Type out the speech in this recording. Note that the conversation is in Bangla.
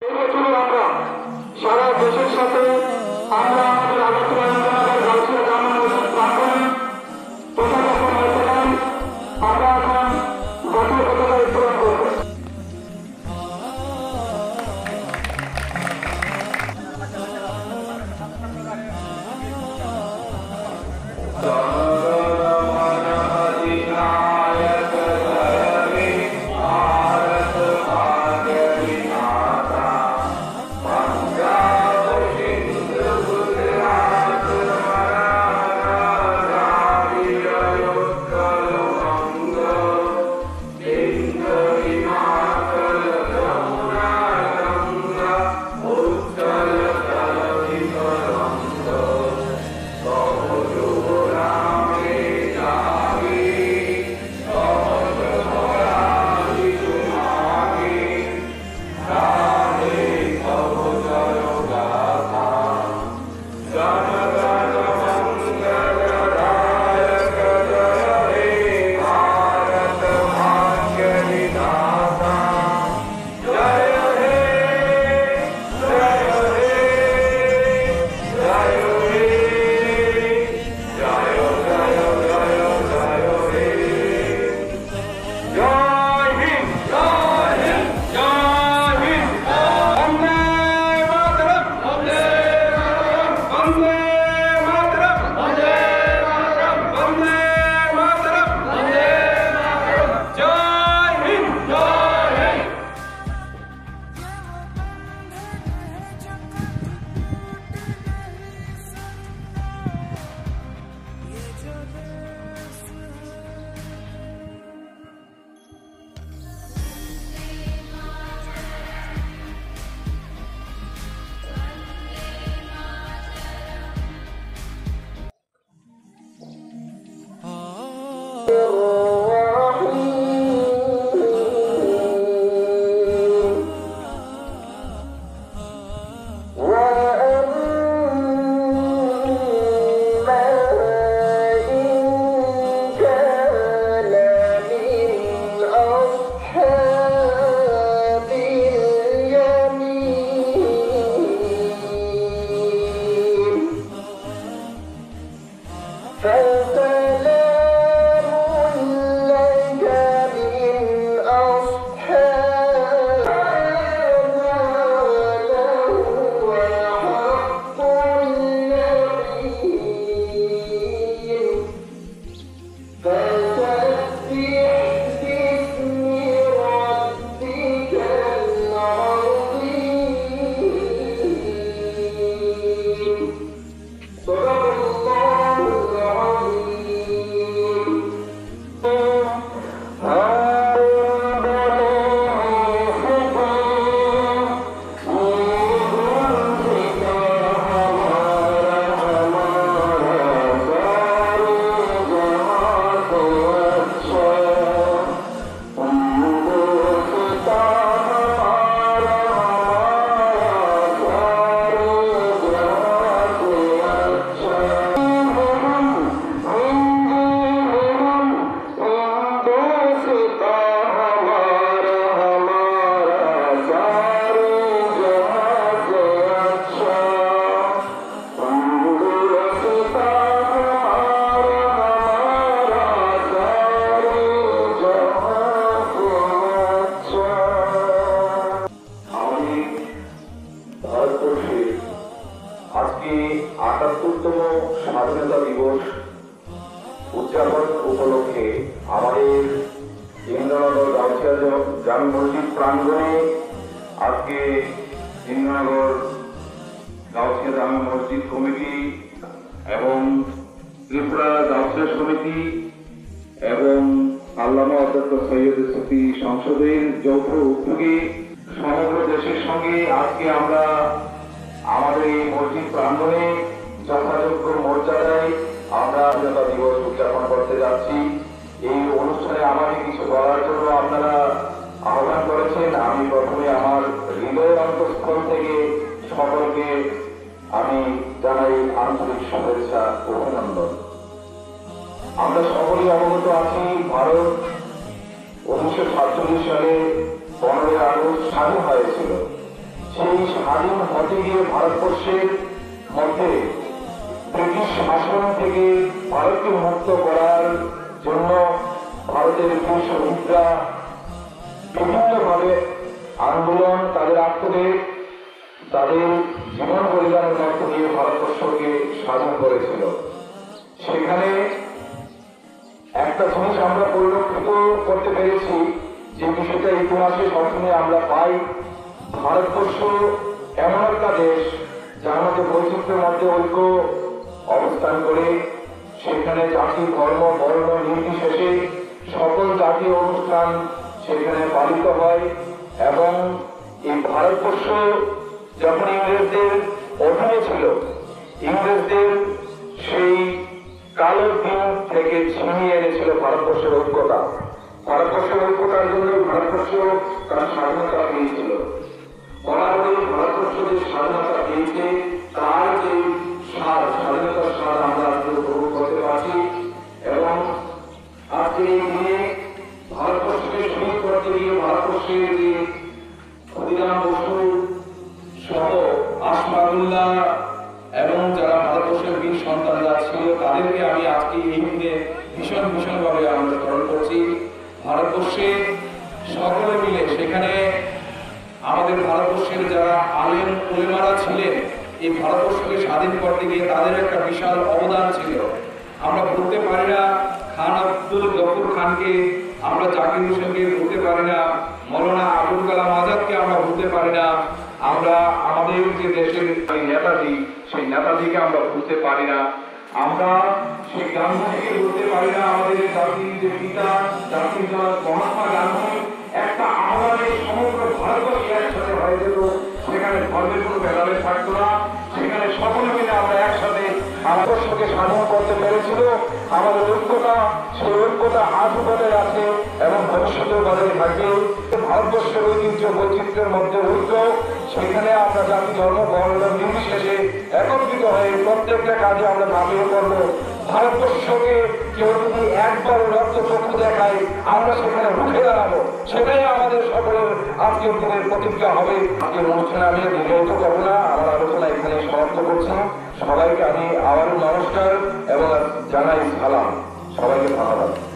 আমরা সারা দেশের সাথে আমরা আমাদের আগরতলা ইন্দ্রনগর গাউসিয়া জামে মসজিদ প্রাঙ্গণে পতাকা উত্তোলন আমরা এখন জাতীয় পতাকা উত্তোলন করব। আজকে ৭৮তম স্বাধীনতা দিবস উদযাপন উপলক্ষে আমাদের ইন্দ্রনগর গাউসিয়া জামে মসজিদ প্রাঙ্গণে আজকে ইন্দ্রনগর গাউসিয়া জামে মসজিদ কমিটি এবং ত্রিপুরা গাউসিয়া সমিতি এবং আল্লামা অধ্যক্ষ সৈয়দ সুফি সংসদের যৌথ উদ্যোগে সমগ্র দেশের সঙ্গে আজকে আমরা আমাদের এই মসজিদ প্রাঙ্গণে যথাযোগ্য মর্যাদায় আমরা স্বাধীনতা দিবস উদযাপন করতে যাচ্ছি। এই অনুষ্ঠানে আমাকে কিছু বলার জন্য আপনারা আহ্বান করেছেন। আমি প্রথমে আমার হৃদয়ের অন্তঃস্থল থেকে সকলকে আমি জানাই আন্তরিক শুভেচ্ছা ও অভিনন্দন। আমরা সকলেই অবগত আছি, ভারত 1947 সালে 15ই আগস্ট স্বাধীন হয়েছিল। সেই স্বাধীন হতে গিয়ে ভারতবর্ষের মধ্যে ব্রিটিশ শাসন থেকে ভারতকে মুক্ত করার জন্য ভারতের বীর শহীদরা বিভিন্নভাবে আন্দোলন, তাদের আত্মদেব, তাদের জীবন বলিদানের মধ্য দিয়ে ভারতবর্ষকে স্বাধীন করেছিল। সেখানে একটা জিনিস আমরা পরিলক্ষিত করতে পেরেছি, যে বিষয়টা ইতিহাসে সবসময় আমরা পাই, ভারতবর্ষ এমন একটা দেশ যার মধ্যে বৈচিত্র্যের মধ্যে ঐক্য অবস্থান করে, সেখানে জাতি, ধর্ম, বর্ণ নির্বিশেষে সকল জাতীয় অনুষ্ঠান সেখানে পালিত হয়। এবং এই ভারতবর্ষ যখন ইংরেজদের অধীনে ছিল, ইংরেজদের সেই কালো দিন থেকে ছিনিয়ে এনেছিল ভারতবর্ষের ঐক্যতা। ভারতবর্ষের ঐক্যতার জন্য ভারতবর্ষ তার স্বাধীনতা পেয়েছিল। বরাবরই ভারতবর্ষ যে স্বাধীনতা পেয়েছে তার যে স্বাদ, স্বাধীনতার স্বাদ আমরা আজকে উপভোগ করতে পারছি। এবং আজকে এই দিনে ভারতবর্ষকে শহীদ করতে গিয়ে ভারতবর্ষের যে ক্ষুদিরাম বসু সহ আসমাদুল্লাহ এবং যারা ভারতবর্ষের বীর সন্তানরা ছিল, তাদেরকে আমি আজকে এই দিনে ভীষণভাবে আমরা স্মরণ করছি। ভারতবর্ষে সকলে মিলে সেখানে আমাদের ভারতবর্ষের যারা আলেম উলেমারা ছিলেন, এই ভারতবর্ষকে স্বাধীন করতে গিয়ে তাদের একটা বিশাল অবদান ছিল। আমরা ভুলতে পারি না খান আব্দুল গফুর খানকে, আমরা জাকির হোসেনকে ভুলতে পারি না, মৌলানা আবুল কালাম আজাদকে আমরা ভুলতে পারি না, আমরা আমাদের যে দেশের নেতাজি, সেই নেতাজিকে আমরা ভুলতে পারি না, আমরা সেই গান্ধীজিকে ভুলতে পারি না। আমাদের জাতির যে পিতা, জাতির জনক মহাত্মা গান্ধী একটা আহ্বানে সমগ্র ভারতবর্ষে একসাথে হয়ে যেত, সেখানে ধর্মের কোনো ভেদাভেদ থাকতো না, সেখানে সকলে মিলে আমরা একসাথে ভারতবর্ষকে স্বাধীন করতে পেরেছিল। আমাদের ঐক্যতা, সেই ঐক্যতা আজও বজায় আছে এবং ভবিষ্যতেও বজায় থাকবে। ভারতবর্ষের ঐতিহ্য বৈচিত্র্যের মধ্যে ঐক্য, সেখানে আমরা জাতি, ধর্ম, বর্ণ নির্বিশেষে একত্রিত হয়ে প্রত্যেকটা কাজে আমরা ঝাঁপিয়ে পড়বো। ভারতবর্ষকে কেউ যদি একবার রক্ত চক্ষু দেখায়, আমরা সেখানে রুখে দাঁড়াবো। সেটাই আমাদের সকলের আজকের দিনের প্রতিজ্ঞা হবে। আজকের অনুষ্ঠানে আমি দীর্ঘায়িত করবো না, আমার আলোচনা এখানে সমাপ্ত করছি। সবাইকে আমি আবারও নমস্কার এবং জানাই সালাম। সবাইকে ধন্যবাদ।